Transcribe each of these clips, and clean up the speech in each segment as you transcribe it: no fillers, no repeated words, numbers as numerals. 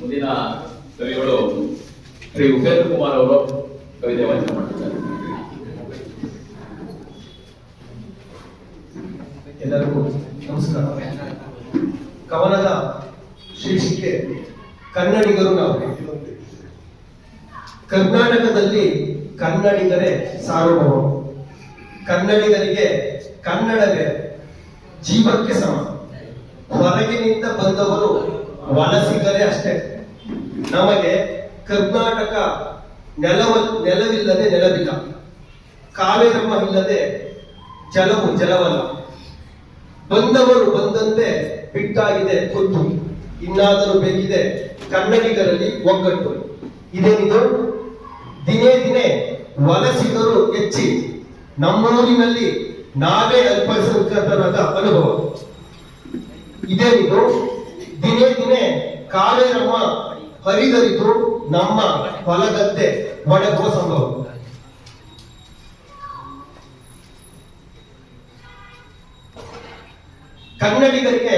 ಮುಂದಿನ ಕವಿಗಳು ಶ್ರೀ ಉಪೇಂದ್ರ ಕುಮಾರ್ ಅವರು ಕವಿತೆ ವಾಚನ ಮಾಡ್ತಿದ್ದಾರೆ. ಎಲ್ಲರಿಗೂ ನಮಸ್ಕಾರ. ಕವನದ ಶೀರ್ಷಿಕೆ ಕನ್ನಡಿಗರು ನಾವು. ಕರ್ನಾಟಕದಲ್ಲಿ ಕನ್ನಡಿಗರೇ ಸಾರ್ವಭೌಮ. ಕನ್ನಡಿಗರಿಗೆ ಕನ್ನಡವೇ ಜೀವಕ್ಕೆ ಸಮ. ಹೊರಗಿನಿಂದ ಬಂದವರು ವಲಸಿಗರೇ ಅಷ್ಟೇ. ನಮಗೆ ಕರ್ನಾಟಕ ನೆಲವಿಲ್ಲದೆ ನೆಲವಿಲ್ಲ, ಕಾವೇರಮ್ಮ ಇಲ್ಲದೆ ಜಲವಲ್ಲ. ಬಂದವರು ಬಂದಂತೆ ಬಿಟ್ಟಾಗಿದೆ ಖುದ್ದು, ಇನ್ನಾದರೂ ಬೇಕಿದೆ ಕನ್ನಡಿಗರಲ್ಲಿ ಒಗ್ಗಟ್ಟು. ಇದೇನಿದು? ದಿನೇ ದಿನೇ ವಲಸಿಗರು ಹೆಚ್ಚಿ ನಮ್ಮೂರಿನಲ್ಲಿ ನಾವೇ ಅಲ್ಪಸಂಖ್ಯಾತರಾದ ಅನುಭವ. ಇದೇನಿದು? ದಿನೇ ದಿನೇ ಕಾವೇರಮ್ಮ ಹರಿದರಿದು ನಮ್ಮ ಹೊಲಗದ್ದೆ ಒಣಗುವ ಸಂಭವ. ಕನ್ನಡಿಗರಿಗೆ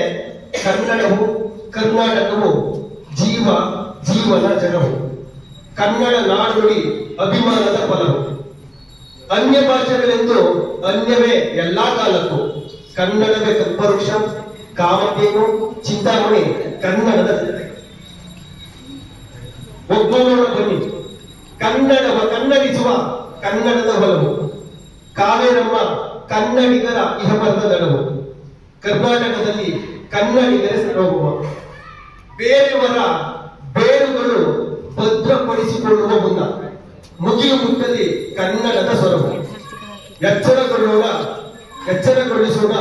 ಕನ್ನಡವು ಕರ್ನಾಟಕವು ಜೀವನ ಜಗವು. ಕನ್ನಡ ನಾಡುನುಡಿ ಅಭಿಮಾನದ ಫಲವು. ಅನ್ಯ ಭಾಷೆಗಳೆಂದು ಅನ್ಯವೇ ಎಲ್ಲಾ ಕಾಲಕ್ಕೂ. ಕನ್ನಡವೇ ಕಲ್ಪವೃಕ್ಷ, ಕಾಮಧೇನು, ಚಿಂತಾಮಣಿ ಕನ್ನಡದ ಒಗ್ಗೂಡೋಣ ಬನ್ನಿ. ಕನ್ನಡವ ಕನ್ನಡಿಸುವ ಕನ್ನಡದ ಹೊಲವು. ಕಾವೇರಮ್ಮ ಕನ್ನಡಿಗರ ಇಹಪರದ ನಡುವು. ಕರ್ನಾಟಕದಲ್ಲಿ ಕನ್ನಡಿಗರೇ ಸರ್ವಭೌಮ. ಬೇರೆಯವರ ಬೇರುಗಳು ಭದ್ರಪಡಿಸಿಕೊಳ್ಳುವ ಮುನ್ನ ಮುಗಿಲು ಮುಟ್ಟಲಿ ಕನ್ನಡದ ಸ್ವರವು. ಎಚ್ಚರಗೊಳಿಸೋಣ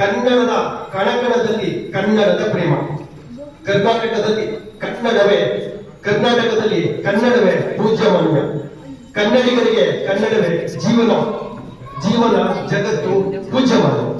ಕನ್ನಡದ ಕಣಕಣದಲ್ಲಿ ಕನ್ನಡದ ಪ್ರೇಮ. ಕರ್ನಾಟಕದಲ್ಲಿ ಕನ್ನಡವೇ ಪೂಜ್ಯಮಾನ್ಯ. ಕನ್ನಡಿಗರಿಗೆ ಕನ್ನಡವೇ ಜೀವನ ಜಗತ್ತು ಪೂಜ್ಯಮಾನ್ಯ.